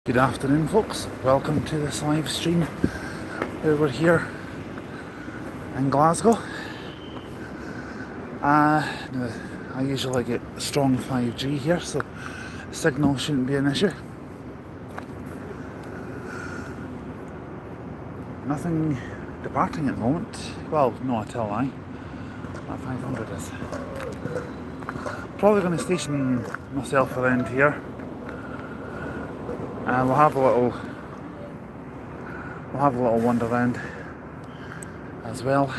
Good afternoon, folks. Welcome to this live stream where we're here in Glasgow. Now, I usually get strong 5G here, so signal shouldn't be an issue. Nothing departing at the moment. Well, no, I tell a lie. That 500 is. Probably going to station myself around here. We'll have a little wander around as well.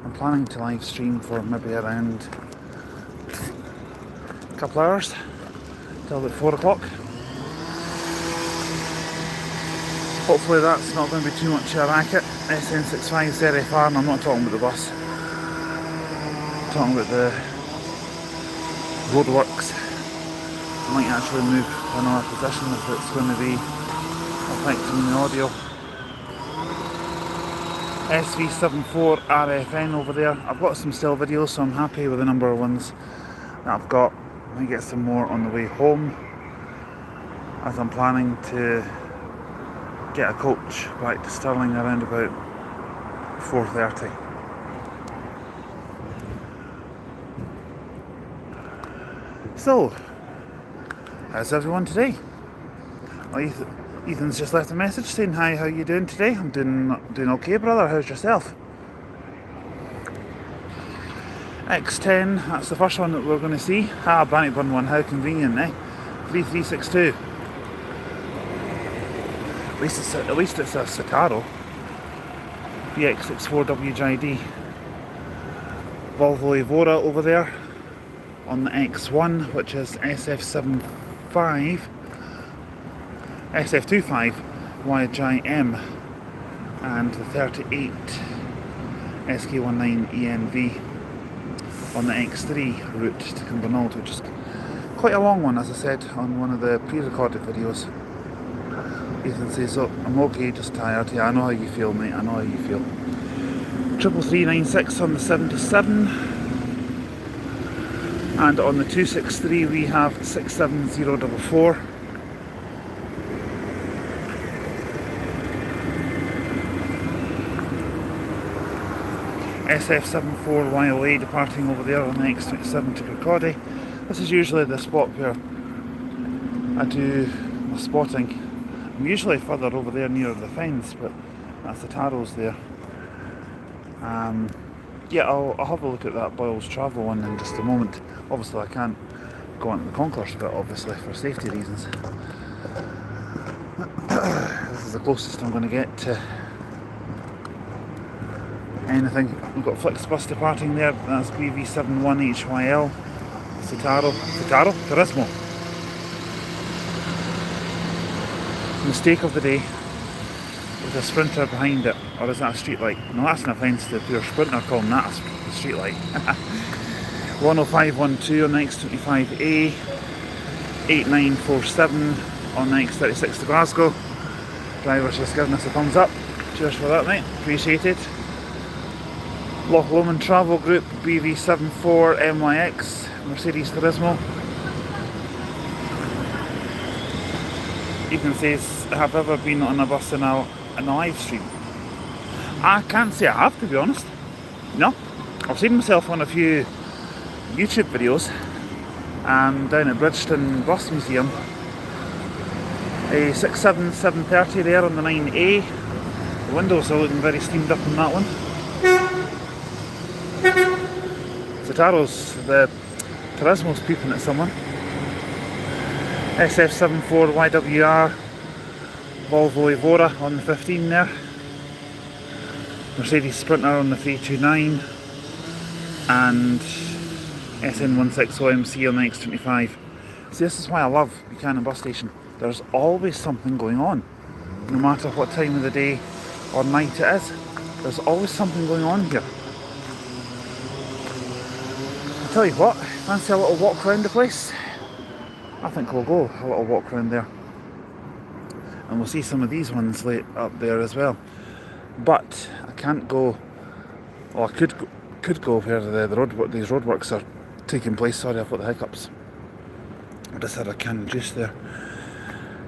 I'm planning to live stream for maybe around a couple hours till about 4 o'clock. Hopefully that's not going to be too much of a racket. SN65 ZFR, and I'm not talking about the bus. I'm talking about the roadworks. I might actually move to another position if it's going to be affecting the audio. SV74RFN over there. I've got some still videos, so I'm happy with the number of ones that I've got. I might get some more on the way home, as I'm planning to get a coach back to Stirling around about 4:30. So, how's everyone today? Well, Ethan's just left a message saying, hi, how you doing today? I'm doing okay, brother. How's yourself? X10, that's the first one that we're going to see. Bannockburn one, how convenient, eh? 3362. At least it's a Citaro. BX64WJD. Volvo Evora over there on the X1, which is SF25 YJM, and the 38 SK19ENV on the X3 route to Cumbernauld, which is quite a long one, as I said on one of the pre-recorded videos. Ethan says, oh, I'm okay, just tired. Yeah, I know how you feel, mate, I know how you feel. 33396 on the 77, and on the 263 we have 67044. SF74YOA departing over there on the X27 to Kirkcaldy. This is usually the spot where I do my spotting. I'm usually further over there near the fence, but that's the Taros there. Yeah, I'll have a look at that Boyle's Travel one in just a moment. Obviously I can't go into the concourse of it, obviously, for safety reasons. This is the closest I'm going to get to anything. We've got Flixbus departing there, that's BV71HYL, Citaro, Turismo. Mistake of the day, with a Sprinter behind it, or is that a street light? No, that's an offence to the pure Sprinter calling that a street light. 10512 on the X25A, 8947 on the X36 to Glasgow. Driver's just giving us a thumbs up. Cheers for that, mate, appreciated. Loch Lomond Travel Group, BV74MYX, Mercedes Turismo. Ethan says, have ever been on a bus in a live stream? I can't say I have, to be honest. No. I've seen myself on a few YouTube videos down at Bridgeton Bus Museum. A 67730 there on the 9A. The windows are looking very steamed up on that one. Citaro's, the Turismo's peeping at someone. SF74YWR, Volvo Evora on the 15 there. Mercedes Sprinter on the 329, and SN16OMC on the X25. See, this is why I love Buchanan bus station. There's always something going on. No matter what time of the day or night it is, there's always something going on here. I'll tell you what, fancy a little walk around the place? I think we'll go a little walk around there. And we'll see some of these ones late up there as well. But I can't go, well, I could go where these roadworks are taking place. Sorry, I've got the hiccups. I just had a can of juice there.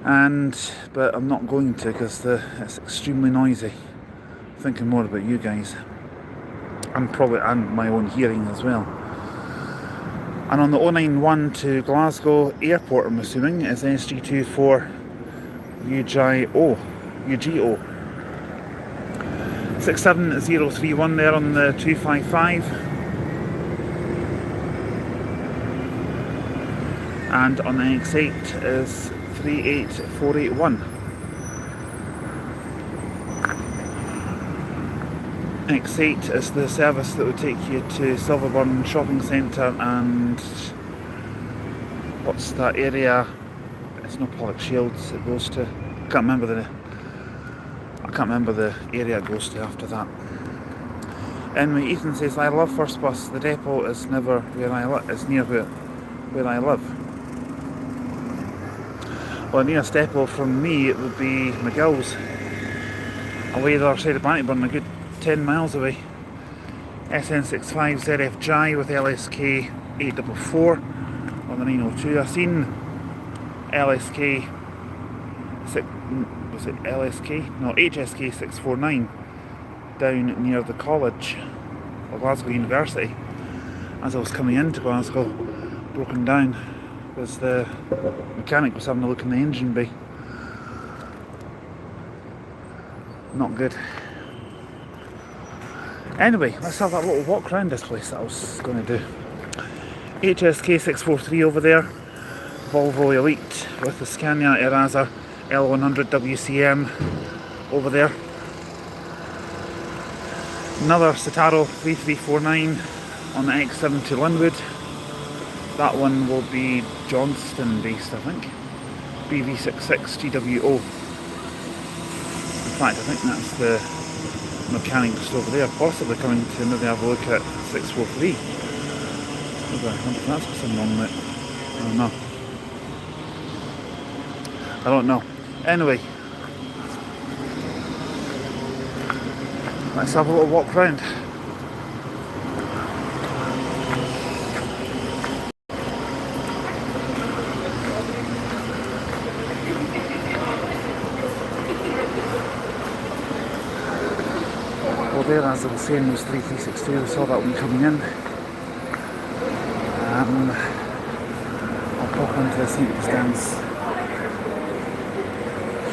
But I'm not going to because it's extremely noisy. Thinking more about you guys, and my own hearing as well. And on the 091 to Glasgow Airport, I'm assuming, is SG24 UGO. 67031 there on the 255. And on the X8 is 38481. X8 is the service that would take you to Silverburn Shopping Centre and what's that area? It's not Pollock Shields. It goes to. I can't remember the area it goes to after that. Anyway, Ethan says, I love First Bus. The depot is never where I live. It's near where I live. Well, the nearest depot from me it would be McGill's, away the other side of Bannockburn, a good 10 miles away. SN65ZFJ with LSK 844 on the 902. I've seen LSK, was it LSK? No, HSK 649 down near the college or Glasgow University as I was coming into Glasgow, broken down because the mechanic was having a look in the engine bay. Not good. Anyway, let's have that little walk around this place that I was going to do. HSK 643 over there, Volvo Elite with the Scania Eraza L100 WCM over there. Another Citaro 3349 on the X7 to Linwood. That one will be Johnston based, I think. BV66 GWO. In fact, I think that's the mechanic just over there, possibly coming to maybe have a look at 643. I wonder if that's something wrong with it. I don't know. Anyway, let's have a little walk round. Well, there, as I was saying, was 3362. We saw that one coming in. I'll pop into the St. Stands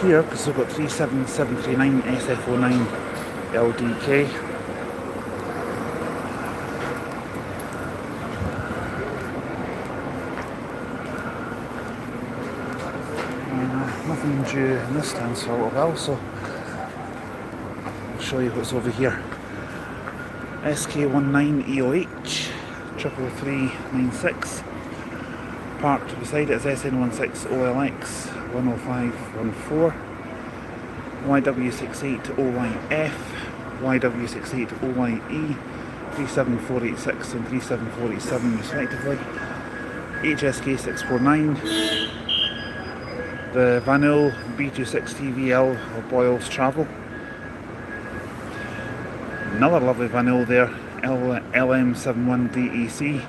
here because we've got 37739 SF09 LDK. Nothing due in this stand for a little while, so I'll show you what's over here. SK19EOH 33396. Parked beside it is SN16OLX 10514, YW68OYF, YW68OYE 37486 and 37487 respectively. HSK 649, the Vanul B26TVL or Boyles Travel. Another lovely Vanul there, LM71DEC.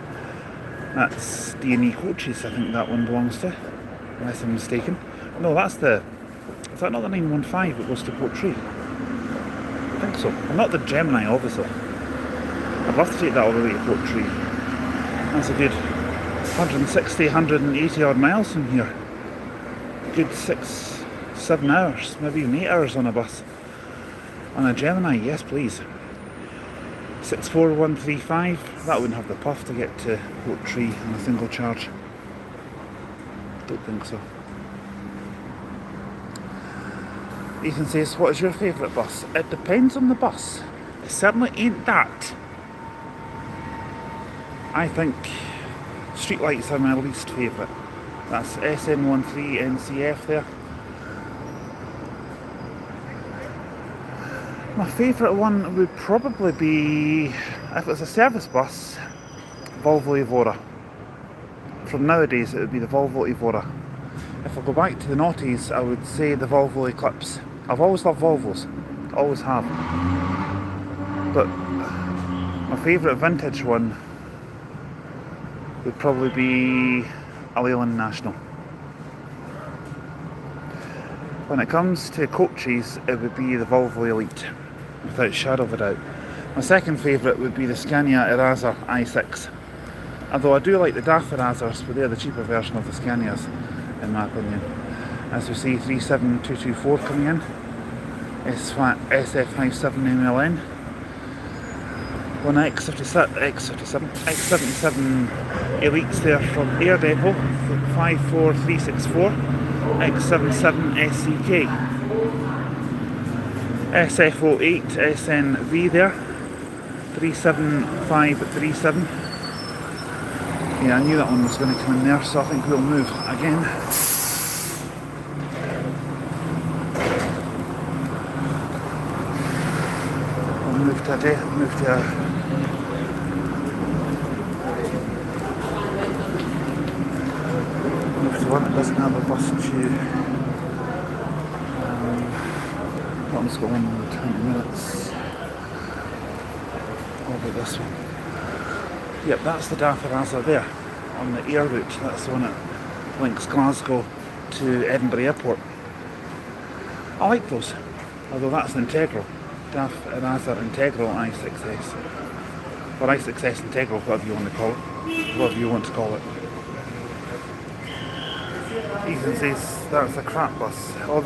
That's D&E Coaches, I think that one belongs to, unless I'm mistaken. No, is that not the 915 that goes to Portree? I think so. Well, not the Gemini, obviously. I'd love to take that all the way to Portree. That's a good 160, 180 odd miles from here. A good 6, 7 hours, maybe even 8 hours on a bus. On a Gemini, yes please. 64135, that wouldn't have the puff to get to Portree on a single charge. Don't think so. Ethan says, what is your favourite bus? It depends on the bus. It certainly ain't that. I think streetlights are my least favourite. That's SN13NCF there. My favourite one would probably be, if it's a service bus, Volvo Evora. From nowadays it would be the Volvo Evora. If I go back to the noughties, I would say the Volvo Eclipse. I've always loved Volvos, always have. But my favourite vintage one would probably be a Leyland National. When it comes to coaches, it would be the Volvo Elite, without a shadow of a doubt. My second favourite would be the Scania Eraser i6. Although I do like the DAF Erasers, but they're the cheaper version of the Scanias, in my opinion. As we see, 37224 coming in, SF57MLN, one X77 Elites there from Air Depot, 54364, X77 SCK, SF08 SNV there, 37537. Yeah, I knew that one was going to come in there, so I think we'll move again. We'll move to one that doesn't have a bus queue. That one's got 1 20 minutes. What about this one? Yep, that's the DAF Eraser there, on the air route. That's the one that links Glasgow to Edinburgh Airport. I like those, although that's an Integral. DAF Eraser Integral i6S. Or i6S Integral, whatever you want to call it. Ethan says that's a crap bus. Or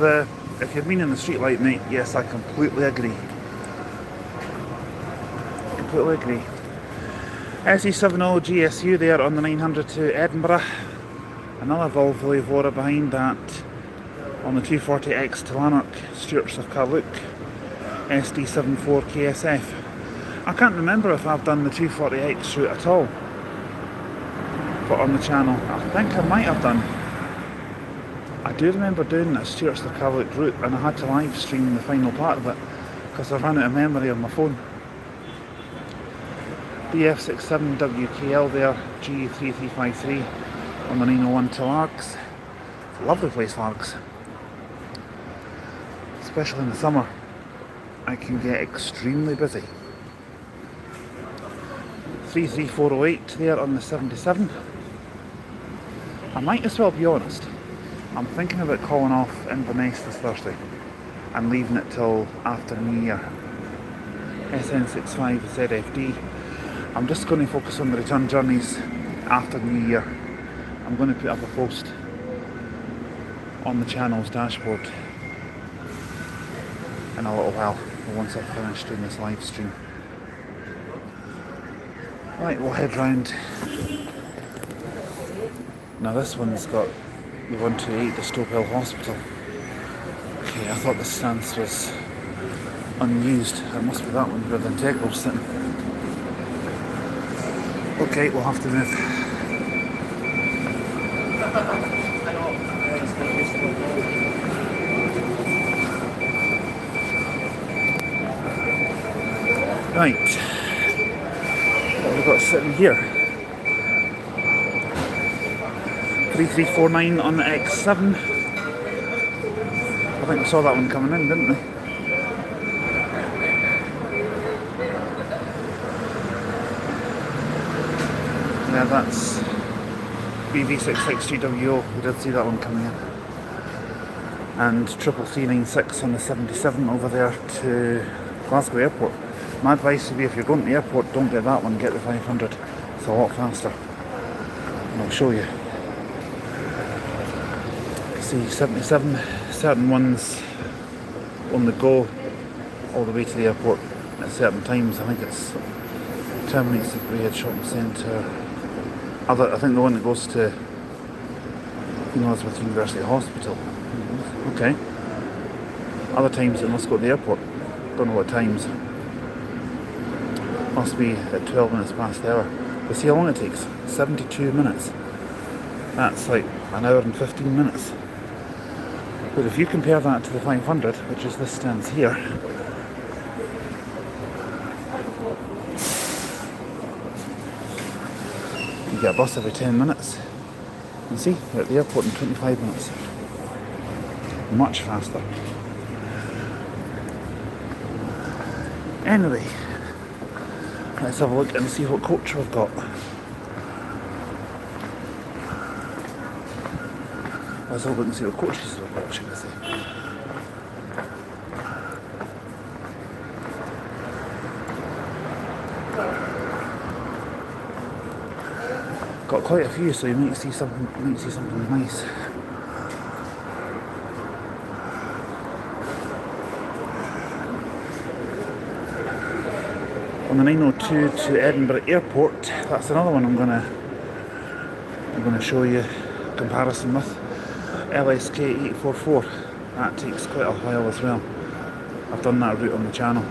if you've been in the street light night, yes, I completely agree. Completely agree. SE70 GSU there on the 900 to Edinburgh. Another Volvo Evora behind that on the 240X to Lanark, Stewarts of Carluke. SD74 KSF. I can't remember if I've done the 240X route at all, but on the channel. I think I might have done. I do remember doing that Stewarts of Carluke route, and I had to live stream the final part of it because I ran out of memory on my phone. BF67WKL there, G3353 on the 901 to Largs. It's a lovely place, Largs. Especially in the summer. I can get extremely busy. 33408 there on the 77. I might as well be honest. I'm thinking about calling off Inverness this Thursday and leaving it till after New Year. SN65ZFD. I'm just going to focus on the return journeys after New Year. I'm going to put up a post on the channel's dashboard in a little while, once I've finished doing this live stream. Right, we'll head round. Now this one's got the 128, the Stoke Hill Hospital. Okay, I thought the stance was unused. It must be that one where the Integral's sitting. Okay, we'll have to move. Right, what have we got sitting here? 3349 on the X7. I think we saw that one coming in, didn't we? Yeah, that's BV66GWO. We did see that one coming in. And 33396 on the 77 over there to Glasgow Airport. My advice would be, if you're going to the airport, don't get that one, get the 500. It's a lot faster. And I'll show you. See, 77, certain ones on the go all the way to the airport at certain times. I think it's terminates at Bridge Shopping Centre. I think the one that goes to Elizabeth University Hospital. Okay. Other times it must go to the airport. Don't know what times. Must be at 12 minutes past the hour. But see how long it takes? 72 minutes. That's like an hour and 15 minutes. But if you compare that to the 500, which is this stance here, you get a bus every 10 minutes. You see, we're at the airport in 25 minutes. Much faster. Anyway, let's have a look and see what coach we've got. Let's have a look and see what coaches we've got, should I say. got quite a few, so you might see something nice. On the 902 to Edinburgh Airport, that's another one I'm gonna show you a comparison with. LSK 844. That takes quite a while as well. I've done that route on the channel.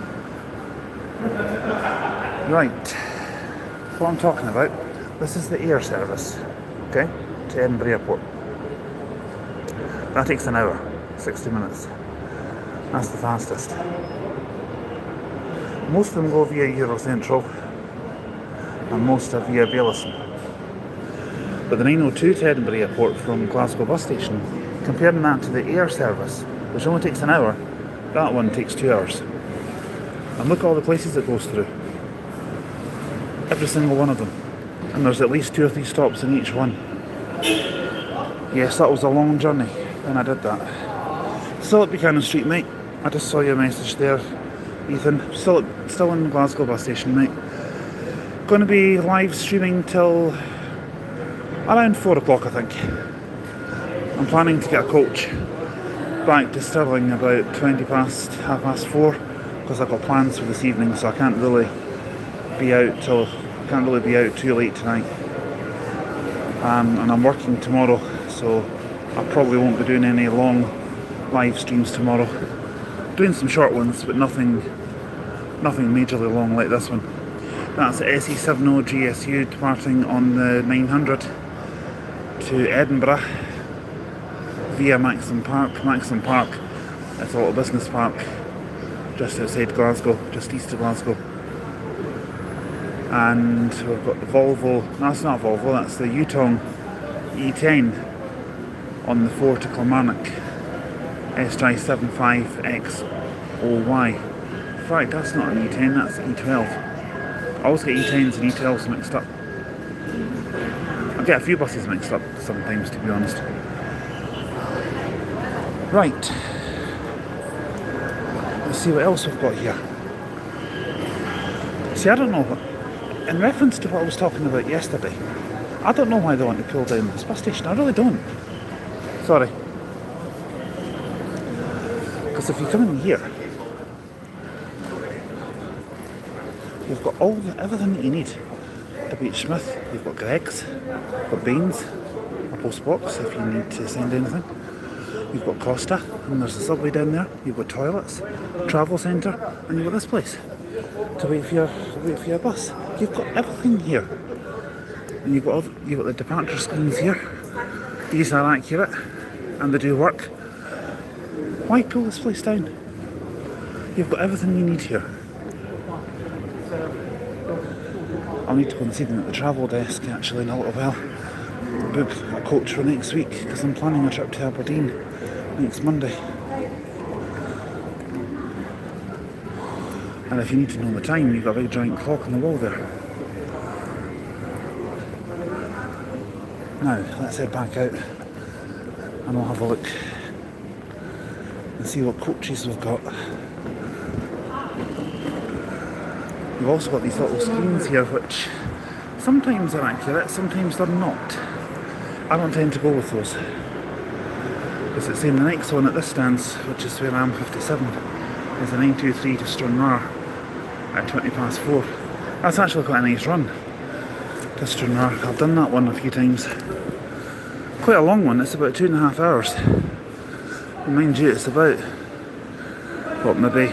Right, what I'm talking about, this is the air service, okay, to Edinburgh Airport. That takes an hour, 60 minutes. That's the fastest. Most of them go via Eurocentral and most are via Bailison. But the 902 to Edinburgh Airport from Glasgow bus station, comparing that to the air service, which only takes an hour, that one takes 2 hours. And look at all the places it goes through. Every single one of them. And there's at least 2 or 3 stops in each one. Yes, that was a long journey when I did that. Still at Buchanan Street, mate. I just saw your message there, Ethan. Still in the Glasgow bus station, mate. Going to be live streaming till around 4 o'clock, I think. I'm planning to get a coach back to Stirling about 4:20, because I've got plans for this evening, so I can't really be out too late tonight. And I'm working tomorrow, so I probably won't be doing any long live streams tomorrow. Doing some short ones, but nothing majorly long like this one. That's the SE70 GSU departing on the 900 to Edinburgh via Maxim Park. Maxim Park, it's a little business park just outside Glasgow, just east of Glasgow. And we've got the Volvo, no, that's not Volvo, that's the Yutong E10 on the 4 to Kilmarnock, SJ75XOY. In fact, that's not an E10, that's an E12. I always get E10s and E12s mixed up. I get a few buses mixed up sometimes, to be honest. Right. Let's see what else we've got here. See, I don't know what... In reference to what I was talking about yesterday, I don't know why they want to pull down this bus station. I really don't. Sorry. Because if you come in here, you've got everything that you need. W.H. Smith, you've got Greggs, you've got Baines, a post box if you need to send anything. You've got Costa, and there's a subway down there. You've got toilets, travel centre, and you've got this place to wait for your bus. You've got everything here, and you've got the departure screens here. These are accurate, and they do work. Why pull this place down? You've got everything you need here. I'll need to go and see them at the travel desk actually in a little while. Book a coach for next week because I'm planning a trip to Aberdeen next Monday. And if you need to know the time, you've got a big giant clock on the wall there. Now, let's head back out and we'll have a look and see what coaches we've got. We've also got these little screens here which sometimes are accurate, sometimes they're not. I don't tend to go with those. Because it's saying the next one at this stance, which is where I'm 57, is a 923 to Stranraer at 4:20. That's actually quite a nice run to Stranraer. I've done that one a few times. Quite a long one, it's about 2.5 hours. And mind you, it's about, what, maybe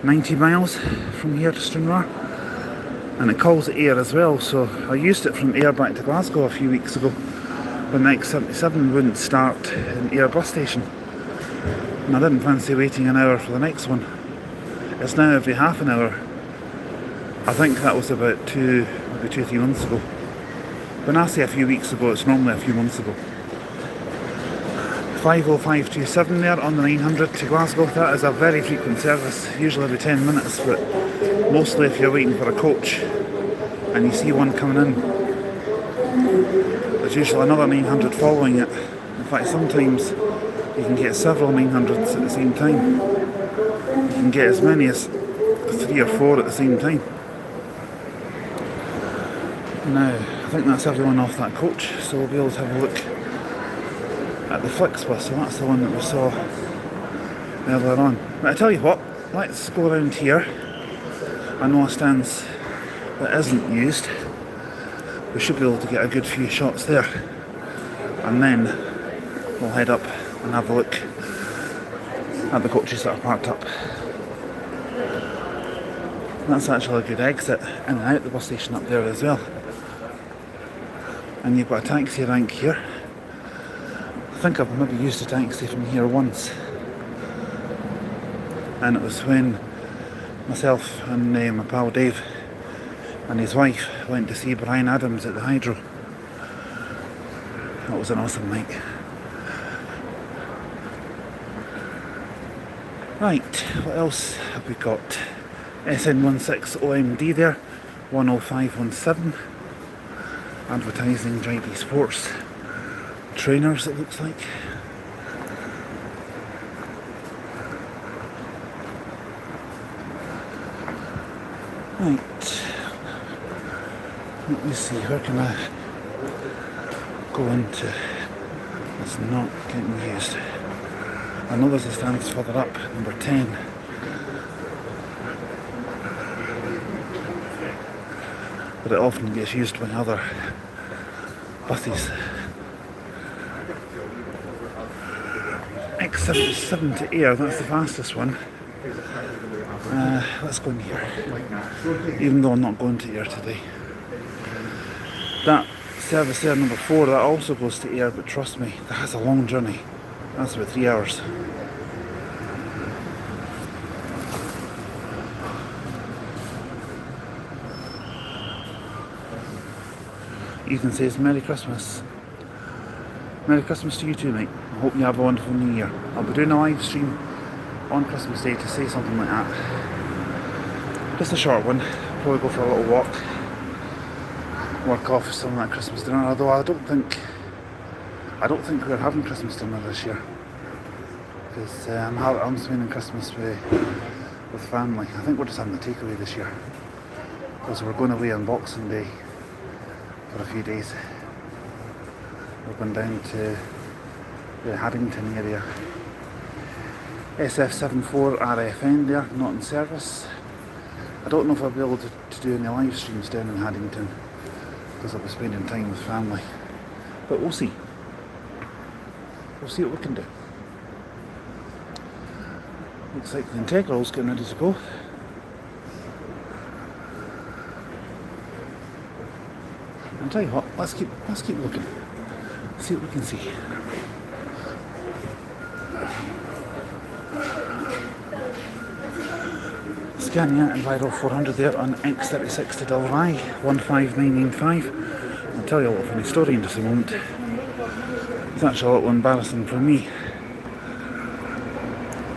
90 miles from here to Stranraer. And it calls it Ayr as well, so I used it from Ayr back to Glasgow a few weeks ago when the X77 wouldn't start in Ayr bus station. And I didn't fancy waiting an hour for the next one. It's now every half an hour. I think that was about maybe 2-3 months ago. When I say a few weeks ago, it's normally a few months ago. 50527 there on the 900 to Glasgow. That is a very frequent service, usually every 10 minutes, but mostly if you're waiting for a coach and you see one coming in, there's usually another 900 following it. In fact, sometimes you can get several 900s at the same time. You can get as many as 3 or 4 at the same time. Now, I think that's everyone off that coach, so we'll be able to have a look at the Flix bus. So that's the one that we saw earlier on. But I tell you what, let's go around here. I know a stance that isn't used. We should be able to get a good few shots there, and then we'll head up and have a look at the coaches that are parked up. That's actually a good exit in and out the bus station up there as well. And you've got a taxi rank here. I think I've maybe used a taxi from here once, and it was when myself and my pal Dave and his wife went to see Brian Adams at the Hydro. That was an awesome night. Right, what else have we got? SN16OMD there, 10517. Advertising Dryby Sports trainers, it looks like. Right, let me see, where can I go into? It's not getting used. I know there's a stance further up, number 10. But it often gets used by other buses. X77 to Ayr, that's the fastest one. Let's go in here, even though I'm not going to Ayr today. That service there, number 4, that also goes to Ayr, but trust me, that's a long journey. That's about 3 hours. Ethan says, Merry Christmas. Merry Christmas to you too, mate. I hope you have a wonderful New Year. I'll be doing a live stream on Christmas Day to say something like that. Just a short one. Probably go for a little walk. Work off some of that Christmas dinner. Although I don't think we're having Christmas dinner this year. Because I'm spending Christmas with family. I think we're just having the takeaway this year. Because we're going away on Boxing Day for a few days. We're going down to the Haddington area. SF74RFN there, not in service. I don't know if I'll be able to do any live streams down in Haddington because I'll be spending time with family. But we'll see. We'll see what we can do. Looks like the Integral's getting ready to go. I'll tell you what, let's keep looking. See what we can see. Scania Enviro 400 there on X36 to Dalry, 15995. I'll tell you a little funny story in just a moment. It's actually a little embarrassing for me.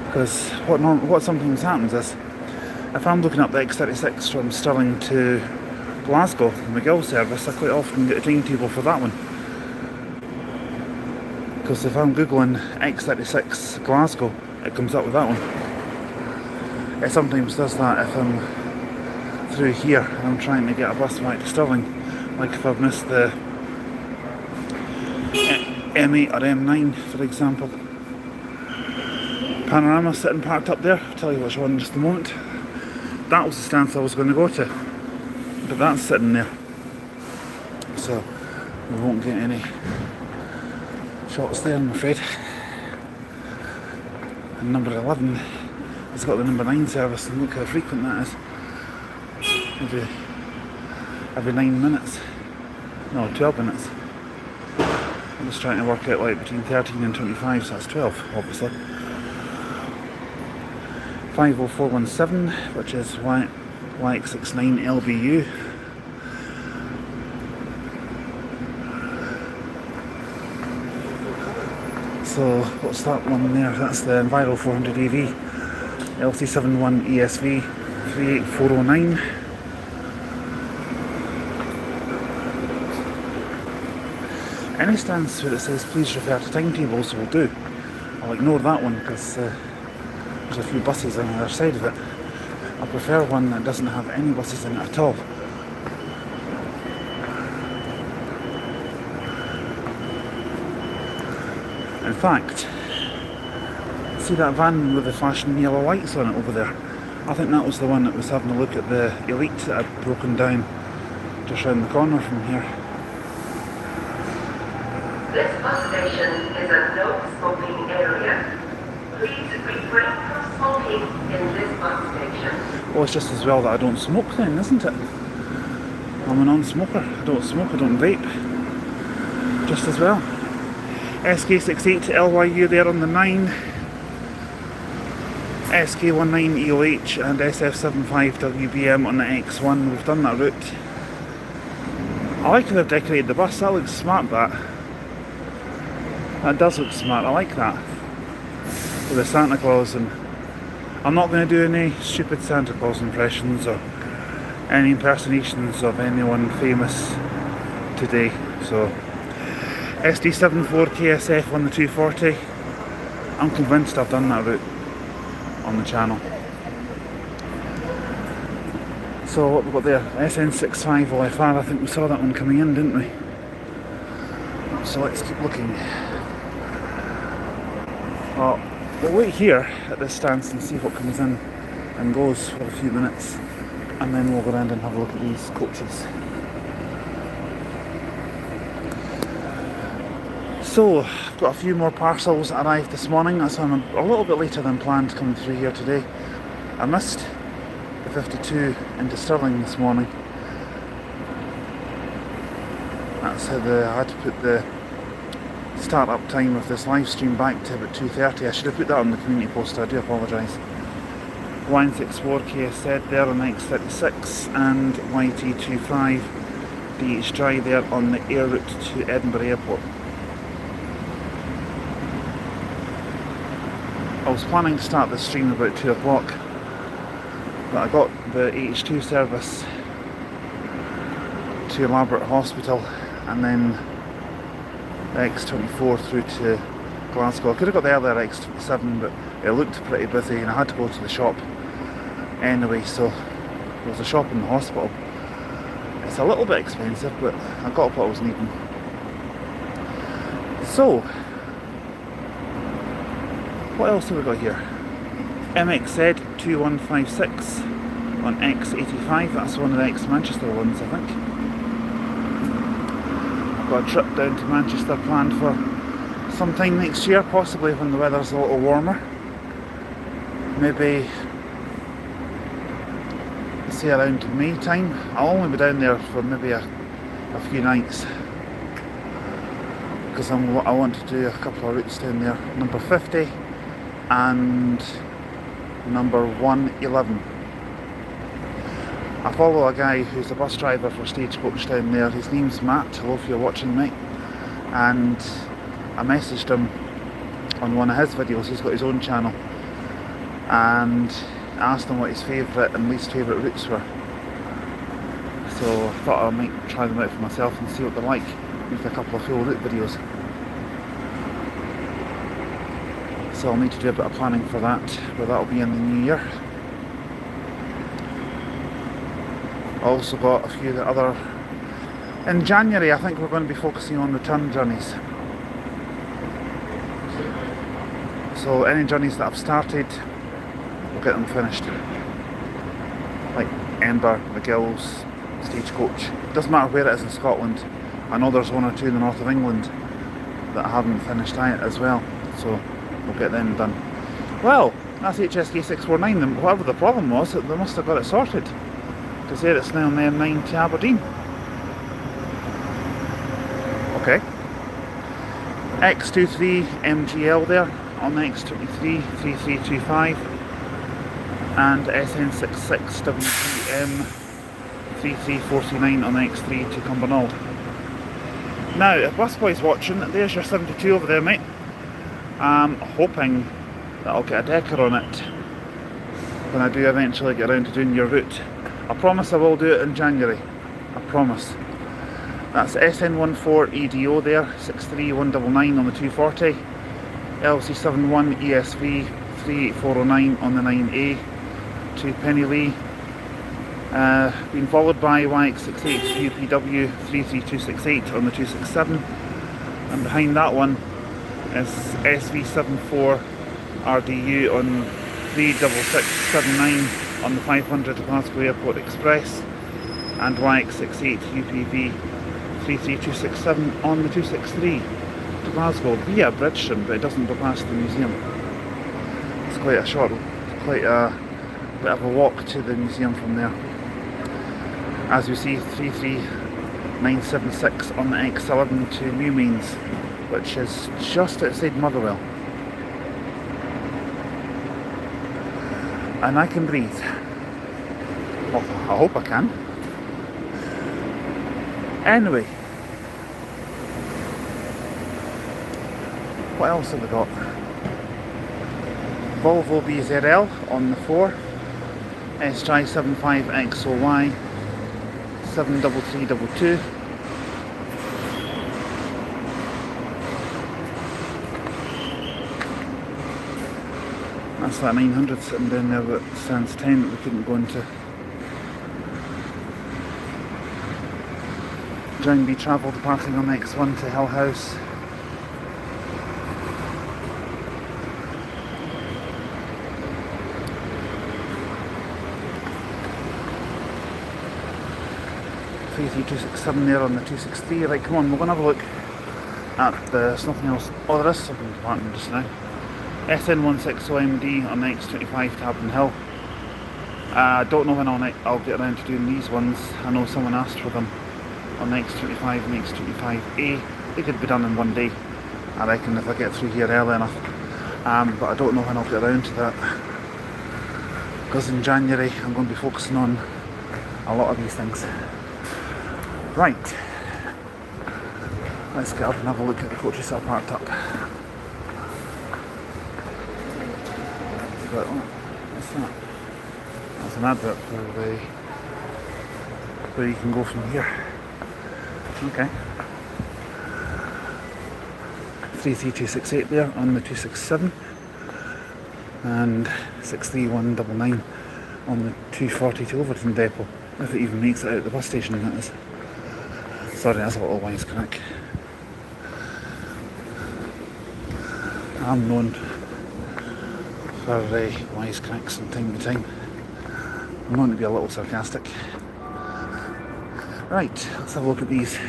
Because what sometimes happens is, if I'm looking up the X36 from Stirling to Glasgow, the McGill service, I quite often get a timetable for that one. Because if I'm googling X36 Glasgow, it comes up with that one. It sometimes does that if I'm through here and I'm trying to get a bus back to Stirling. Like if I've missed the M8 or M9, for example. Panorama sitting parked up there. I'll tell you which one in just a moment. That was the stance I was going to go to, but that's sitting there, so we won't get any shots there, I'm afraid. And number 11 has got the number 9 service, and look how frequent that is. Every 9 minutes. No, 12 minutes. I'm just trying to work out like between 13 and 25, so that's 12, obviously. 50417, which is YX69LBU. So what's that one there? That's the Enviro 400 EV, LC71 ESV 38409. Any stance where it says please refer to timetables will do. I'll ignore that one because there's a few buses on the other side of it. I prefer one that doesn't have any buses in it at all. In fact, see that van with the flashing yellow lights on it over there? I think that was the one that was having a look at the Elite that had broken down just round the corner from here. This bus station is a no smoking area. Please refrain from smoking in this bus station. Well, it's just as well that I don't smoke then, isn't it? I'm a non-smoker. I don't smoke, I don't vape. Just as well. SK68 LYU there on the 9. SK19 EOH and SF75 WBM on the X1. We've done that route. I like how they've decorated the bus. That looks smart, that. That does look smart. I like that. With the Santa Claus, and I'm not going to do any stupid Santa Claus impressions or any impersonations of anyone famous today. So SD74 KSF on the 240. I'm convinced I've done that route on the channel. So what we've got there, SN65 LFR, I think we saw that one coming in, didn't we? So let's keep looking. Well, we'll wait here at this stance and see what comes in and goes for a few minutes, and then we'll go around and have a look at these coaches. So, I've got a few more parcels that arrived this morning. That's why I'm a little bit later than planned coming through here today. I missed the 52 into Stirling this morning. That's how I had to put the start-up time of this live stream back to about 2:30. I should have put that on the community poster, I do apologise. 164 KSZ there on the X36 and YT25 DHJ there on the air route to Edinburgh Airport. I was planning to start this stream about 2 o'clock, but I got the H2 service to Elaborate Hospital and then the X24 through to Glasgow. I could have got the earlier X27, but it looked pretty busy and I had to go to the shop anyway, so there was a shop in the hospital. It's a little bit expensive, but I got what I was needing. So, what else have we got here? MXZ 2156 on X85, that's one of the ex-Manchester ones, I think. I've got a trip down to Manchester planned for sometime next year, possibly when the weather's a little warmer. Maybe, say around May time. I'll only be down there for maybe a few nights, because I want to do a couple of routes down there. Number 50 and number 111. I follow a guy who's a bus driver for Stagecoach down there. His name's Matt. Hello if you're watching, mate. And I messaged him on one of his videos. He's got his own channel, and asked him what his favourite and least favourite routes were. So I thought I might try them out for myself and see what they're like. Make a couple of full route videos. So I'll need to do a bit of planning for that, but that'll be in the new year. I also got a few other... In January I think we're going to be focusing on return journeys. So any journeys that I've started, we'll get them finished. Like Edinburgh, McGill's, Stagecoach. Doesn't matter where it is in Scotland. I know there's one or two in the north of England that I haven't finished as well. So we'll get them done. Well, that's HSK 649. Whatever the problem was, they must have got it sorted. Because there it's now on the M9 to Aberdeen. Okay. X23 MGL there on the X23 3325 and SN66 WM 3349 on the X3 to Cumbernauld. Now, if busboy's watching, there's your 72 over there, mate. I'm hoping that I'll get a decker on it when I do eventually get around to doing your route. I promise I will do it in January. I promise. That's SN14 EDO there, 63199 on the 240. LC71 ESV 38409 on the 9A to Pennylee. Being followed by YX68 UPW 33268 on the 267. And behind that one is SV74 RDU on 36679 on the 500 to Glasgow Airport Express, and YX68 UPV 33267 on the 263 to Glasgow via Bridgestone, but it doesn't go past the museum. It's quite a quite a bit of a walk to the museum from there. As you see, 33976 on the X11 to Newmains, which is just outside Motherwell. And I can breathe. Well, I hope I can. Anyway, what else have we got? Volvo BZL on the 4, SJ 75XOY 73322. That's that 900 sitting down there that stands 10 that we couldn't go into. John B Travel departing on X1 to Hill House. $33267 there on the 263. Right, come on, we're going to have a look at there's nothing else. Oh, there is something departing just now. SN16OMD on the X25 to Aberdeen Hill. I don't know when I'll get around to doing these ones. I know someone asked for them on the X25 and X25A. They could be done in one day, I reckon, if I get through here early enough. But I don't know when I'll get around to that, because in January I'm going to be focusing on a lot of these things. Right, let's get up and have a look at the coaches that are parked up. But, oh, what's that? That's an advert for where you can go from here. Okay. 33268 there on the 267 and 63199 on the 240 to Overton Depot, if it even makes it out of the bus station, that is. Sorry, that's a little wisecrack. I'm known for wisecracks from time to time. I'm going to be a little sarcastic. Right, let's have a look at these. I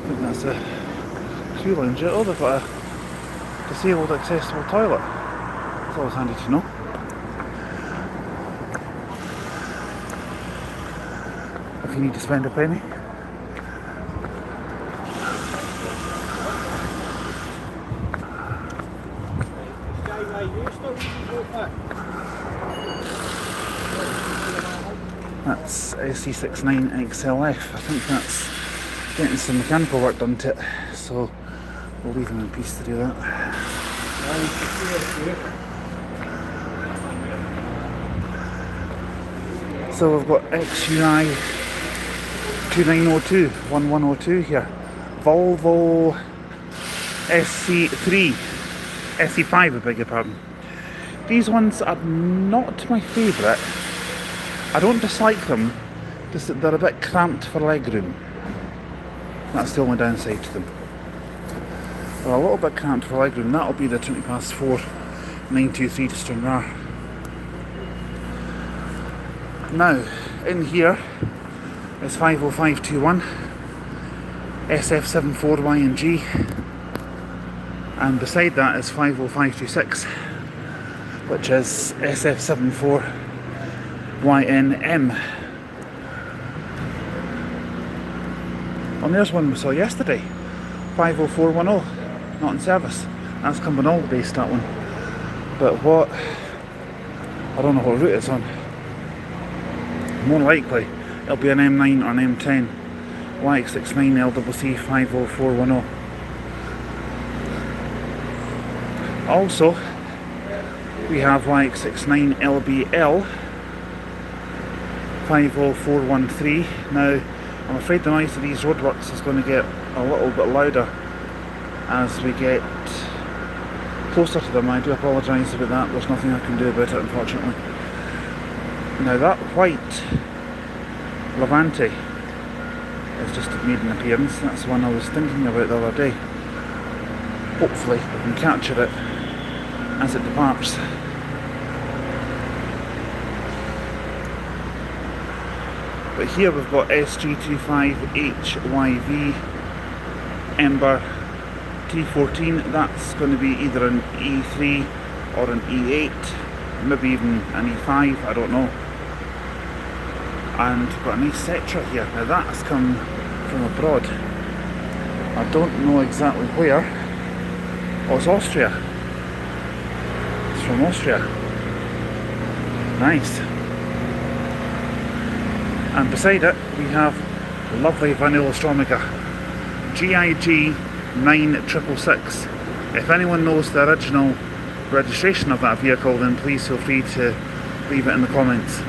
think that's a queue lounge. Oh, they've got a disabled accessible toilet. That's always handy to know. If you need to spend a penny. That's SC69XLF. I think that's getting some mechanical work done to it, so we'll leave him in peace to do that. So we've got XUI 2902, 1102 here. Volvo SC5, I beg your pardon. These ones are not my favourite. I don't dislike them, just that they're a bit cramped for legroom. That's the only downside to them. They're a little bit cramped for legroom. That'll be the 20 past 4 923 to Stranraer. Now, in here is 50521 SF74YNG, and beside that is 50526, which is SF74YNM. And there's one we saw yesterday, 50410, not in service. That's Cumbernauld based, that one. But what, I don't know what route it's on. More likely it'll be an M9 or an M10. YX69 LCC 50410. Also, we have YX69 LBL 50413. Now, I'm afraid the noise of these roadworks is going to get a little bit louder as we get closer to them. I do apologise about that. There's nothing I can do about it, unfortunately. Now, that white Levante has just made an appearance. That's one I was thinking about the other day. Hopefully we can capture it as it departs. But here we've got SG25HYV Ember T14. That's going to be either an E3 or an E8, maybe even an E5, I don't know. And we've got a nice Cetra here. Now that has come from abroad. I don't know exactly where. Oh, it's Austria. It's from Austria. Nice. And beside it we have lovely Vanilla Stromica GIG 9666. If anyone knows the original registration of that vehicle, then please feel free to leave it in the comments.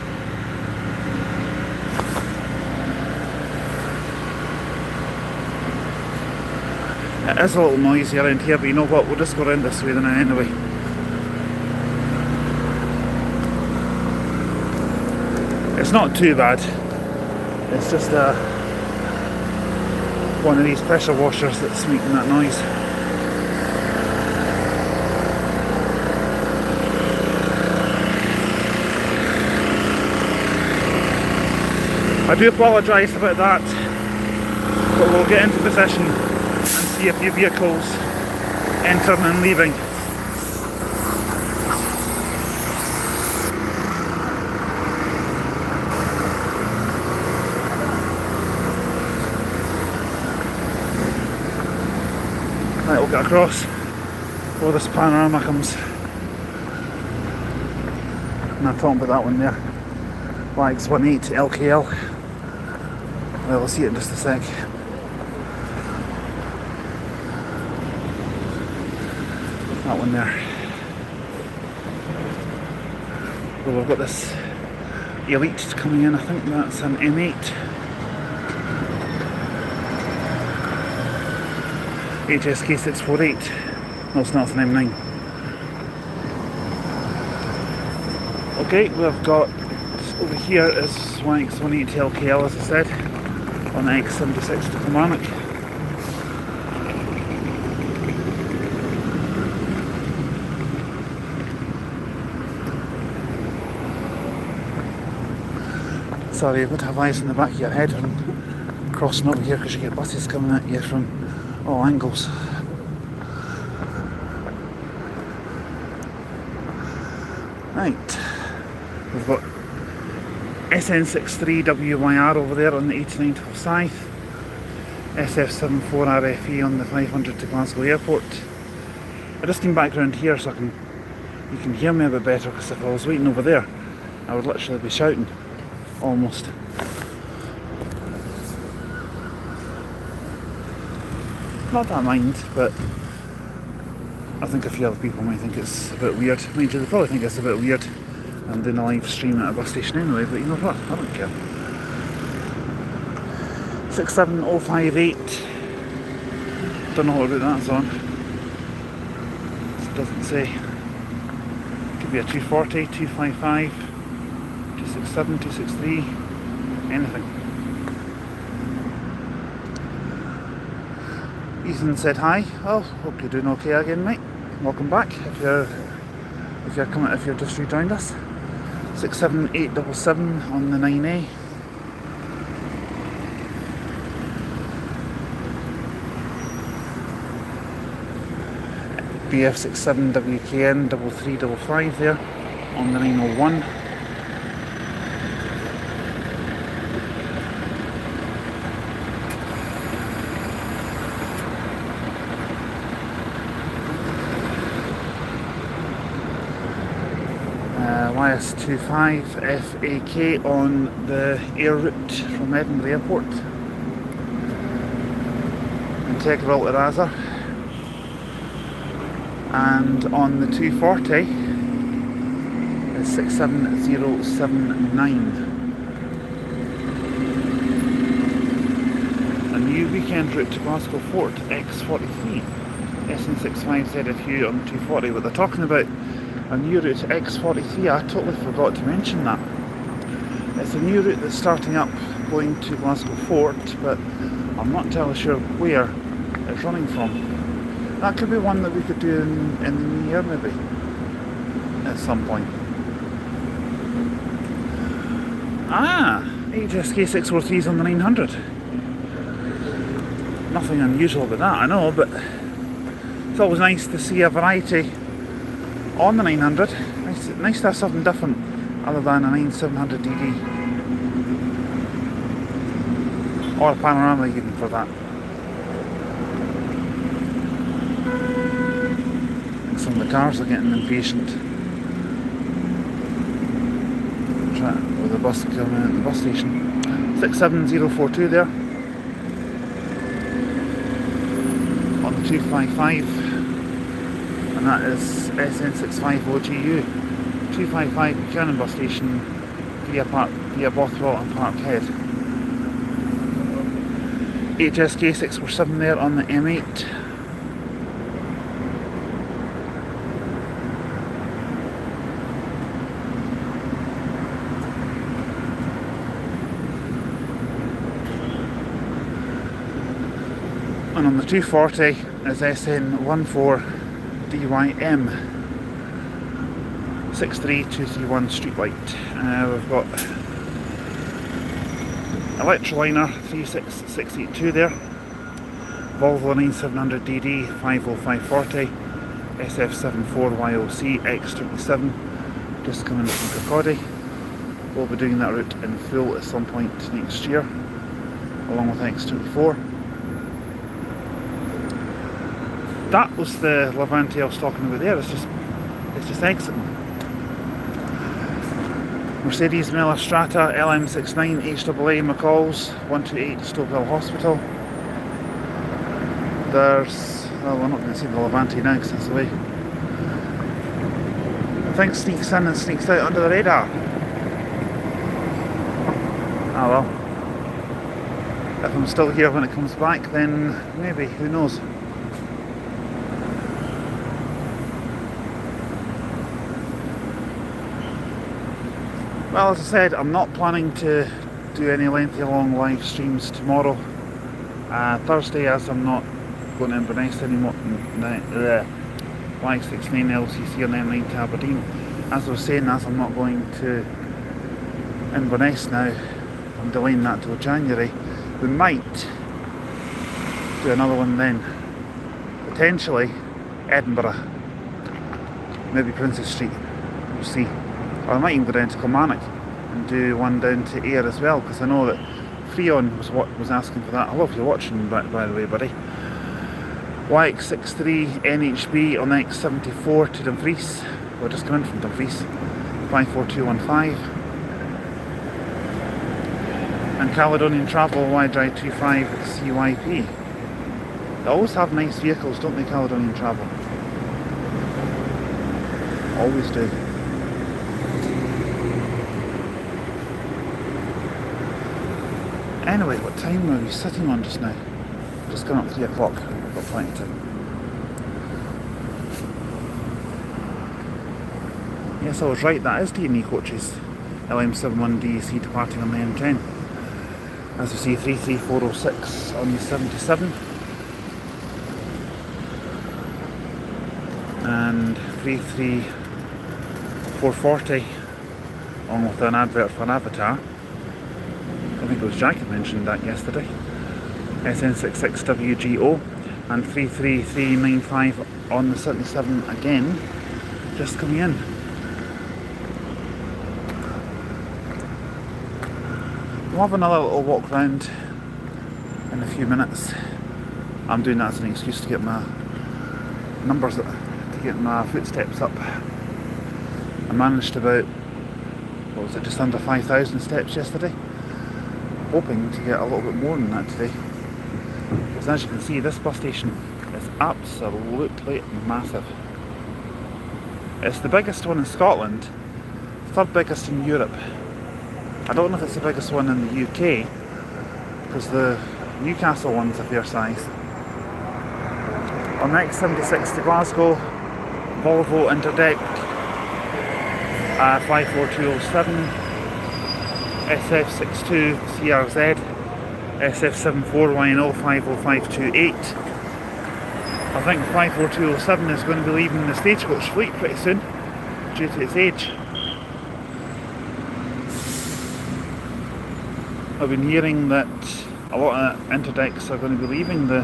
It is a little noisy around here, but you know what, we'll just go around this way then anyway. It's not too bad. It's just one of these pressure washers that's making that noise. I do apologise about that, but we'll get into position and see a few vehicles entering and leaving. Right, we'll get across before this panorama comes. I'm not talking about that one there. YX18 LKL. Well, we'll see it in just a sec. That one there. Well, we've got this Elite coming in. I think that's an M8. HSK648. No, it's not, it's an M9. Okay, we've got over here is YX18 LKL, as I said, on the X76 to Kilmarnock. Sorry, you've got to have eyes in the back of your head when crossing over here, because you get buses coming at you from all angles. Right, we've got SN63WYR over there on the 89 to Forsyth, SF74RFE on the 500 to Glasgow Airport. I just came back around here so you can hear me a bit better, because if I was waiting over there I would literally be shouting, almost. Not that I mind, but I think a few other people might think it's a bit weird. Mind you, they probably think it's a bit weird. I'm doing a live stream at a bus station anyway, but you know what, I don't care. 67058. Don't know what about that's on. It doesn't say. Could be a 240, 255, 267, 263, anything. Ethan said hi. Oh, hope you're doing okay again, mate. Welcome back. If you've just rejoined us. 67877 on the 9A. BF67WKN 3355 there on the 901. YS25FAK on the air route from Edinburgh Airport. Integral to Raza. And on the 240 is 67079. A new weekend route to Glasgow Fort, X43. SN65ZFU on the 240. What they're talking about, a new route to X43, I totally forgot to mention that. It's a new route that's starting up going to Glasgow Fort, but I'm not entirely sure where it's running from. That could be one that we could do in the new year maybe, at some point. HSK 643 is on the 900. Nothing unusual about that, I know, but it's always nice to see a variety on the 900. Nice to have something different other than a 9700 DD. Or a panorama even for that. And some of the cars are getting impatient. With the bus coming in at the bus station. 67042 there. On the 255. And that is SN65OGU. 255 Buchanan bus station via Bothwell and Parkhead. HSK 647 there on the M8. And on the 240 is SN14DYM 63231 Streetlight. We've got Electroliner 36682 there, Volvo 9700 DD 50540, SF74YOC X27 just coming from Kirkcaldy. We'll be doing that route in full at some point next year, along with X24. That was the Levante I was talking about there. It's just exiting. Mercedes Miller Strata LM69 HAA McCall's 128 Stowhill Hospital. There's, well, we're not going to see the Levante now because it's away. The thing sneaks in and sneaks out under the radar. Ah well. If I'm still here when it comes back, then maybe, who knows. Well, as I said, I'm not planning to do any lengthy long live streams tomorrow. Thursday, as I'm not going to Inverness anymore, Y69 LCC on M9 to Aberdeen. As I was saying, as I'm not going to Inverness now, I'm delaying that till January. We might do another one then. Potentially Edinburgh, maybe Princess Street, we'll see. Or I might even go down to Kilmarnock and do one down to Ayr as well, because I know that Freon was asking for that. Hello if you're watching, by the way, buddy. YX63 NHB on X74 to Dumfries. We're just coming from Dumfries. 54215. And Caledonian Travel Y-Drive 25 CYP. They always have nice vehicles, don't they, Caledonian Travel? Always do. Anyway, what time are we sitting on just now? Just gone up 3 o'clock. We've got plenty of time. Yes, I was right, that is D&E coaches. LM71 DEC departing on the M10. As you see, 33406 on the 77. And 33440 on with an advert for an Avatar. I think it was Jack that mentioned that yesterday. SN66WGO and 33395 on the 77 again, just coming in. We'll have another little walk round in a few minutes. I'm doing that as an excuse to get my numbers up, to get my footsteps up. I managed about, what was it, just under 5,000 steps yesterday. Hoping to get a little bit more than that today. Because as you can see, this bus station is absolutely massive. It's the biggest one in Scotland, third biggest in Europe. I don't know if it's the biggest one in the UK, because the Newcastle one's a fair size. On the X76 to Glasgow, Volvo Interdeck 54207, SF62CRZ, SF74YNO 50528. I think 54207 is going to be leaving the stagecoach fleet pretty soon, due to its age. I've been hearing that a lot of interdicts are going to be leaving a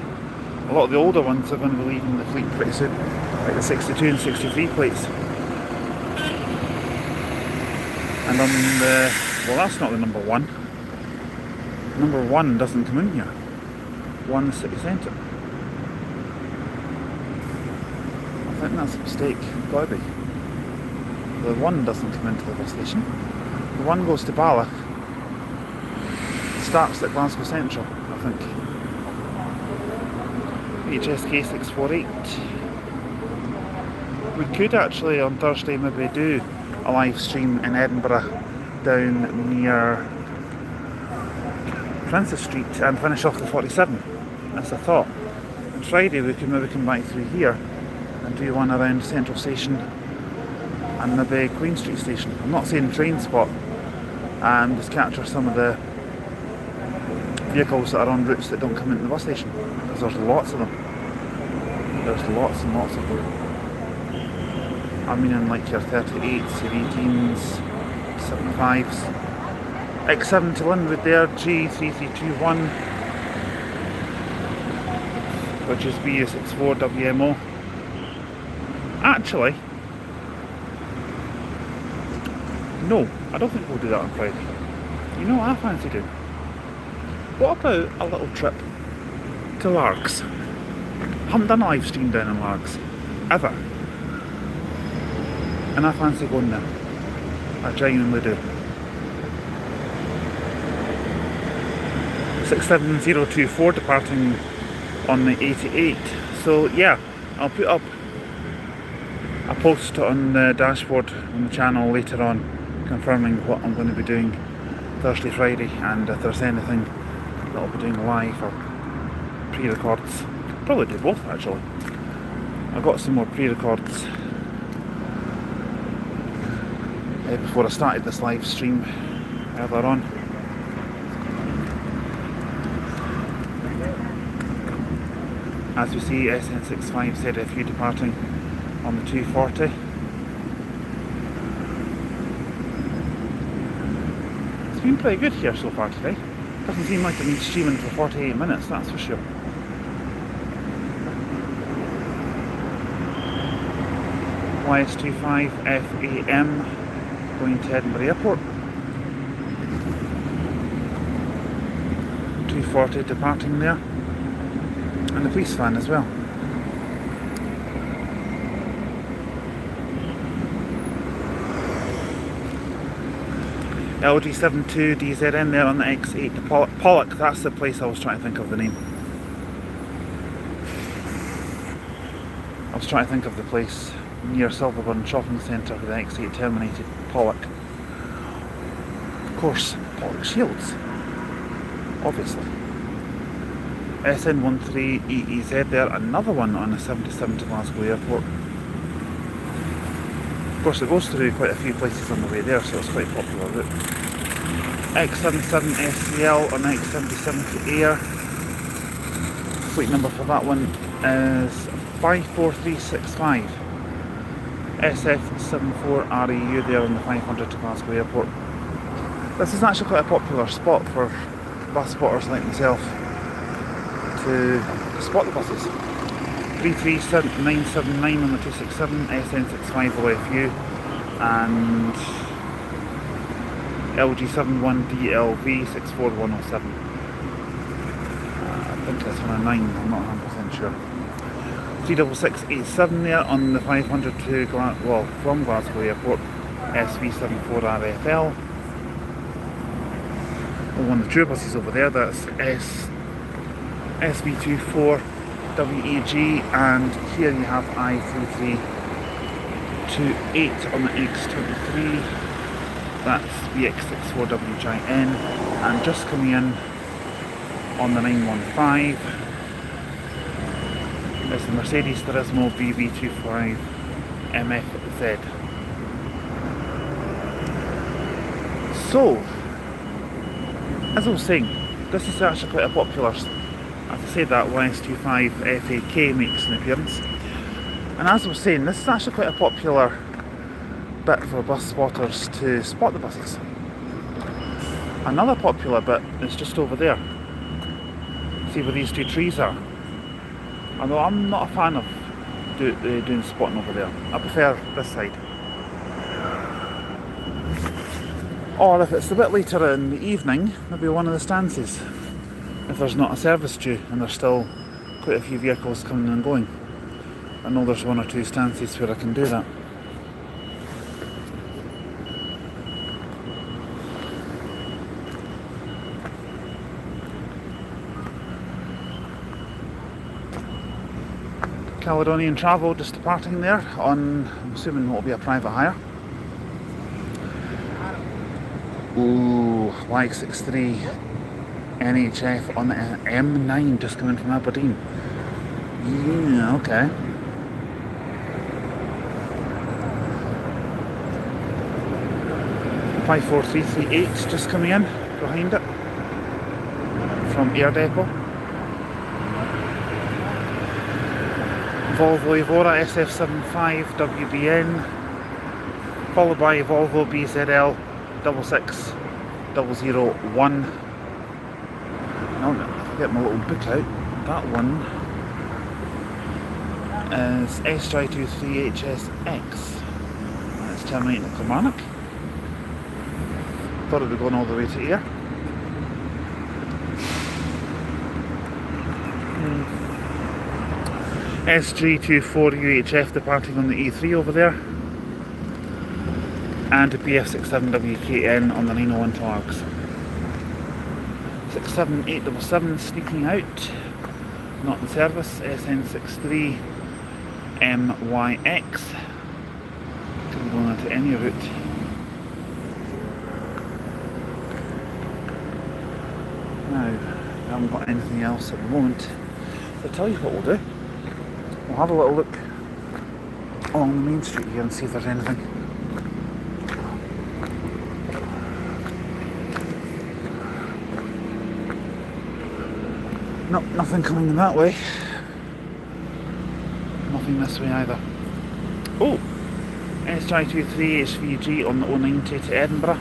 lot of the older ones are going to be leaving the fleet pretty soon, like the 62 and 63 plates. And on the, well, that's not the number one. Number one doesn't come in here. One city centre. I think that's a mistake. Gotta be. The one doesn't come into the bus station. The one goes to Bala. Starts at Glasgow Central, I think. HSK 648. We could actually on Thursday maybe do a live stream in Edinburgh down near Princess Street and finish off the 47. That's a thought. On Friday we could maybe come back through here and do one around Central Station and maybe Queen Street Station. I'm not saying train spot, and just capture some of the vehicles that are on routes that don't come into the bus station, because there's lots of them. There's lots and lots of them. I mean, in like your 38s, your 18s, 75s. X7 to Linwood there, G3321, which is BU64WMO. Actually, no, I don't think we'll do that on Friday. You know what I fancy doing? What about a little trip to Largs? Haven't done a live stream down in Largs, ever. And I fancy going there. I genuinely do. 67024 departing on the 88. So yeah, I'll put up a post on the dashboard on the channel later on confirming what I'm going to be doing Thursday, Friday, and if there's anything that I'll be doing live or pre-records. Probably do both actually. I've got some more pre-records before I started this live stream earlier on. As we see, SN65 ZFU departing on the 240. It's been pretty good here so far today. Doesn't seem like it needs streaming for 48 minutes, that's for sure. YS25FAM going to Edinburgh Airport. 240 departing there. And the police van as well. LG72DZN there on the X8 Pollock, that's the place I was trying to think of the name. I was trying to think of the place near Silverburn Shopping Centre where the X8 terminated. Pollock. Of course, Pollock Shields. Obviously. SN13EEZ there, another one on the 77 to Glasgow Airport. Of course it goes through quite a few places on the way there, so it's quite a popular route. X77SCL on X77 to Ayr. Fleet number for that one is 54365. SF74REU there on the 500 to Glasgow Airport. This is actually quite a popular spot for bus spotters like myself to spot the buses. 33979 on the 267, SN65OFU, and LG71DLV 64107. I think that's on a 9, I'm not 100% sure. 36687 there on the 500 to from Glasgow Airport, SV74RFL. One of the tour buses over there, that's SV24WAG, and here you have I3328 on the X23, that's BX64WJN, and just coming in on the 915 is the Mercedes Turismo BB25MFZ. So, as I was saying, this is actually quite a popular, as I said, that YS25 FAK makes an appearance. And as I was saying, this is actually quite a popular bit for bus spotters to spot the buses. Another popular bit is just over there. See where these two trees are? Although I'm not a fan of doing spotting over there. I prefer this side. Or if it's a bit later in the evening, maybe one of the stances. If there's not a service due and there's still quite a few vehicles coming and going. I know there's one or two stances where I can do that. Caledonian Travel just departing there on, I'm assuming what will be a private hire. Ooh, Y63 NHF on the M9 just coming from Aberdeen. Yeah, okay. $54338 just coming in behind it from Air Depot. Volvo Evora SF75WBN, followed by Volvo BZL 66001. No, if I get my little book out, that one is SJ23HSX. And it's terminating at Kilmarnock. Thought it would be going all the way to here. SG24UHF departing on the E3 over there, and a BF67WKN on the 901 Targs. 67877 sneaking out, not in service. SN63MYX, could be going onto any route. Now, I haven't got anything else at the moment, so I'll tell you what we'll do. We'll have a little look along the main street here and see if there's anything. Nope, nothing coming in that way. Nothing this way either. Oh! SJ23 HVG on the 090 to Edinburgh.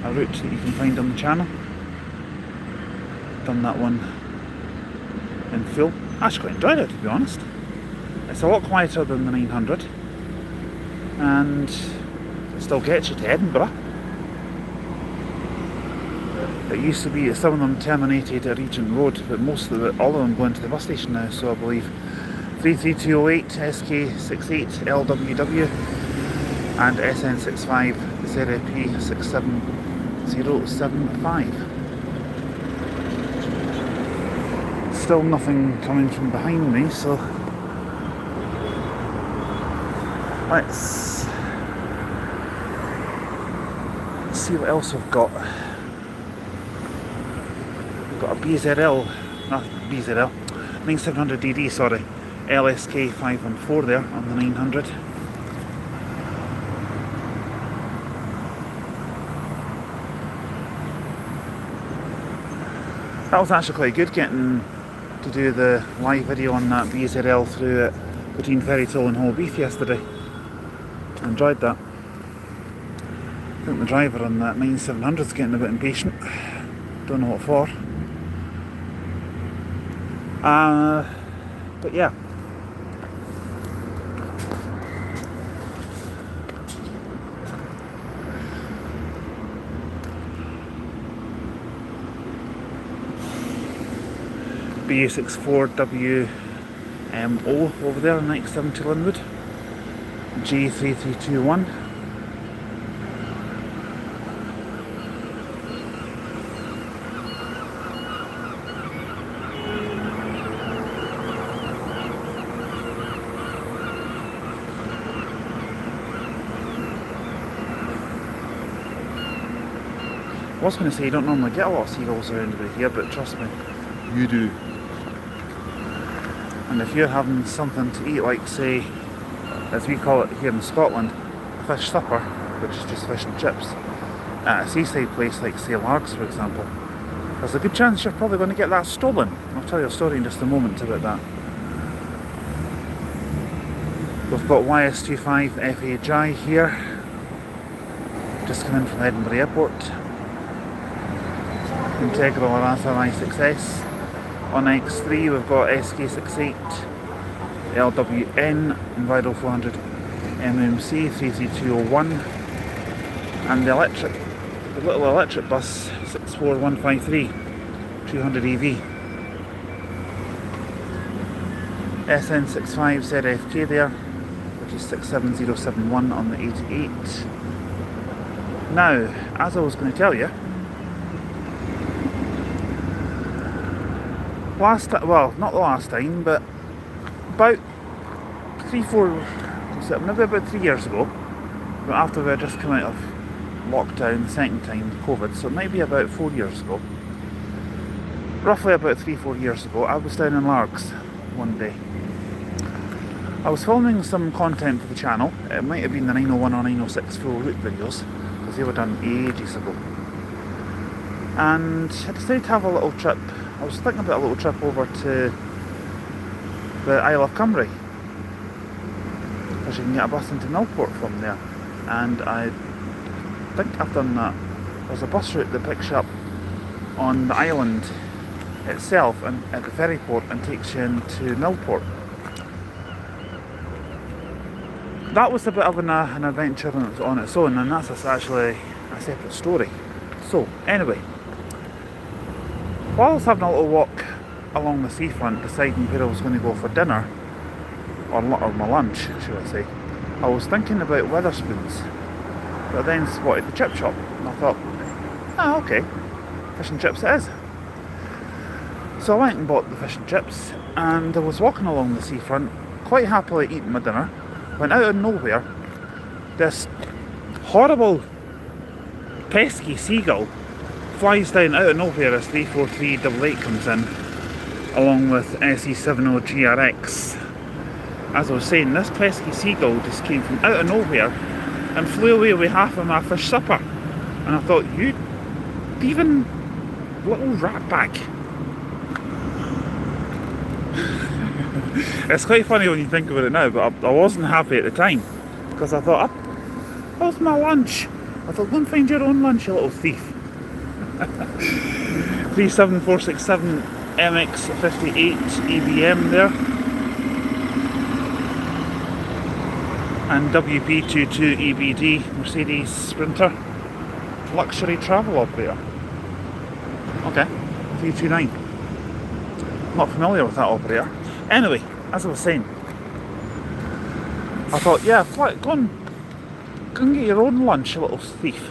A route that you can find on the channel. Done that one in full. I actually quite enjoyed it, to be honest. It's a lot quieter than the 900, and it still gets you to Edinburgh. It used to be, some of them terminated at Regent Road, but all of them going to the bus station now, so I believe 33208, SK68LWW and SN65 ZFP 67075. Still nothing coming from behind me, so let's see what else we've got. We've got a BZL, not BZL, 9700DD, sorry, LSK 514 there on the 900. That was actually quite good, getting to do the live video on that BZL through it between Ferrytoll and Holbeath yesterday. I enjoyed that. I think the driver on that 9700 is getting a bit impatient. Don't know what for. But yeah. BA64WMO over there on 970 Linwood. G3321. I was going to say you don't normally get a lot of seagulls around about here, but trust me, you do. And if you're having something to eat, like say, as we call it here in Scotland, fish supper, which is just fish and chips, at a seaside place like say Largs for example, there's a good chance you're probably going to get that stolen. I'll tell you a story in just a moment about that. We've got YS25 FHI here, just come in from Edinburgh Airport. Integral Aranza i6S. On X3 we've got SK68 LWN Enviro 400 MMC 33201, and the little electric bus 64153 200 EV. SN65 ZFK there, which is 67071 on the 88. Now, as I was going to tell you, not the last time, but about maybe about 3 years ago, but after we had just come out of lockdown the second time, COVID, so it might be about 4 years ago. Roughly about 3-4 years ago, I was down in Largs one day. I was filming some content for the channel. It might have been the 901 or 906 full route videos, because they were done ages ago. And I decided to have a little trip. I was thinking about a little trip over to the Isle of Cumbrae, because you can get a bus into Millport from there. And I think I've done that. There's a bus route that picks you up on the island itself and at the ferry port and takes you into Millport. That was a bit of an adventure on its own, and that's actually a separate story. So anyway, while I was having a little walk along the seafront deciding where I was going to go for dinner, or my lunch should I say, I was thinking about Wetherspoons, but I then spotted the chip shop and I thought, okay, fish and chips it is. So I went and bought the fish and chips, and I was walking along the seafront quite happily eating my dinner, when out of nowhere this horrible pesky seagull flies down out of nowhere as 34388 comes in along with SE70GRX. As I was saying, this pesky seagull just came from out of nowhere and flew away with half of my fish supper, and I thought, you thieving little rat bag. It's quite funny when you think about it now, but I wasn't happy at the time, because I thought, that was my lunch. I thought, go and find your own lunch, you little thief. 37467 MX58 EBM there, and WP22 EBD Mercedes Sprinter luxury travel operator. Okay, 329. Not familiar with that operator. Anyway, as I was saying, I thought, yeah, go and get your own lunch, you little thief.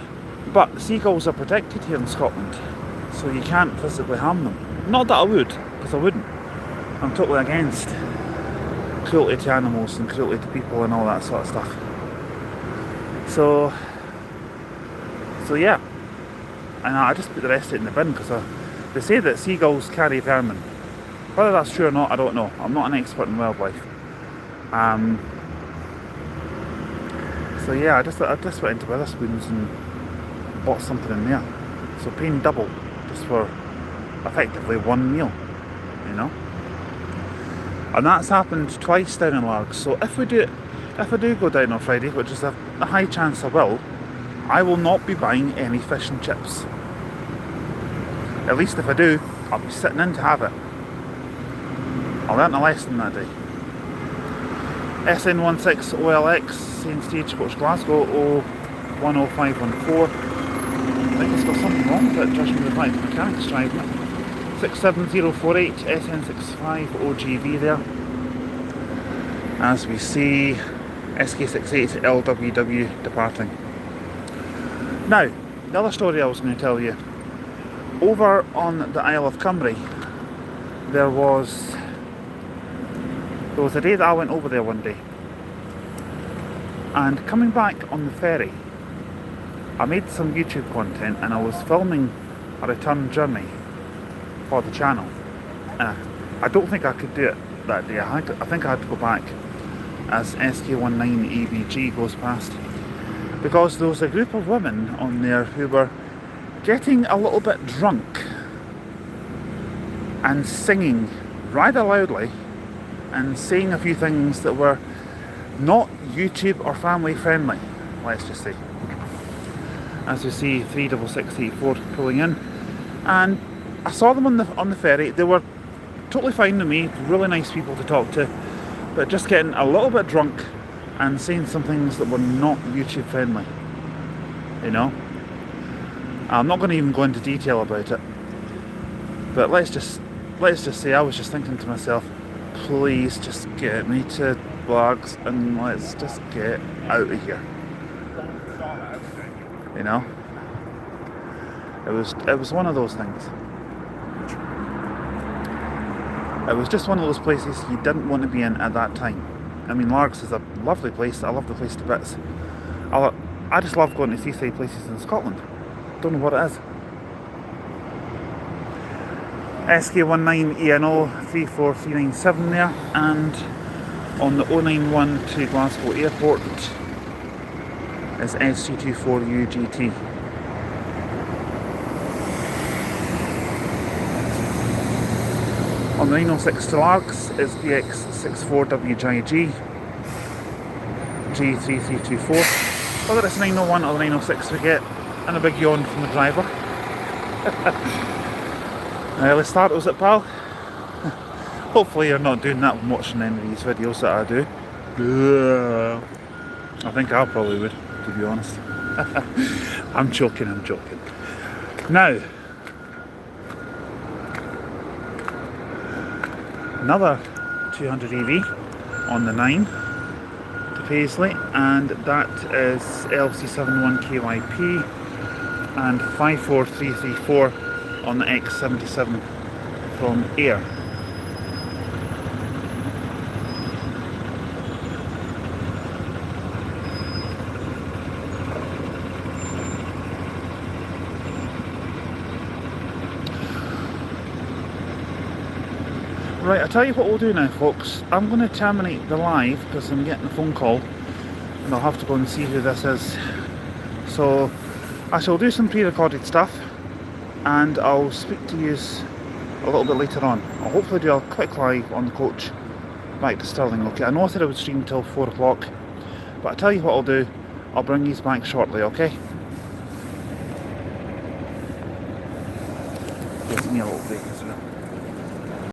But seagulls are protected here in Scotland, so you can't physically harm them. Not that I would, because I wouldn't. I'm totally against cruelty to animals and cruelty to people and all that sort of stuff. So yeah, and I just put the rest of it in the bin, because they say that seagulls carry vermin. Whether that's true or not, I don't know. I'm not an expert in wildlife. So yeah, I just went into Wetherspoons and bought something in there. So paying double just for effectively one meal, you know. And that's happened twice down in Largs. So if I do go down on Friday, which is a high chance I will not be buying any fish and chips. At least if I do, I'll be sitting in to have it. I learnt a lesson that day. SN16 OLX, same stagecoach Glasgow, 010514. I think it's got something wrong with it, judging by the fact the mechanic's driving it. 67048 SN65 OGV there. As we see SK68 LWW departing. Now, the other story I was going to tell you. Over on the Isle of Cumbrae, there was a day that I went over there one day, and coming back on the ferry, I made some YouTube content and I was filming a return journey for the channel. I don't think I could do it that day. I think I had to go back as SK19EBG goes past, because there was a group of women on there who were getting a little bit drunk and singing rather loudly and saying a few things that were not YouTube or family friendly, let's just say. As we see 36684 pulling in, and I saw them on the ferry. They were totally fine with me, really nice people to talk to, but just getting a little bit drunk and saying some things that were not YouTube friendly, you know. I'm not going to even go into detail about it, but let's just say I was just thinking to myself, please just get me to Blags and let's just get out of here, you know. It was one of those things. It was just one of those places you didn't want to be in at that time. I mean, Largs is a lovely place. I love the place to bits. I just love going to seaside places in Scotland. Don't know what it is. SK19ENO 34397 there, and on the 091 to Glasgow Airport is SG24UGT. On the 906 to Largs is BX64WJG G3324. Whether it's 901 or the 906 we get, and a big yawn from the driver. Let's start, was it, pal? Hopefully you're not doing that when watching any of these videos that I do. I think I probably would, to be honest. I'm joking. Now, another 200 EV on the 9 to Paisley, and that is LC71KYP and 54334 on the X77 from Ayr. Right, I'll tell you what we'll do now, folks. I'm going to terminate the live because I'm getting a phone call and I'll have to go and see who this is. So I shall do some pre-recorded stuff and I'll speak to you a little bit later on. I'll hopefully do a quick live on the coach back to Stirling. Okay, I know I said I would stream till 4 o'clock, but I'll tell you what I'll do. I'll bring these back shortly, okay?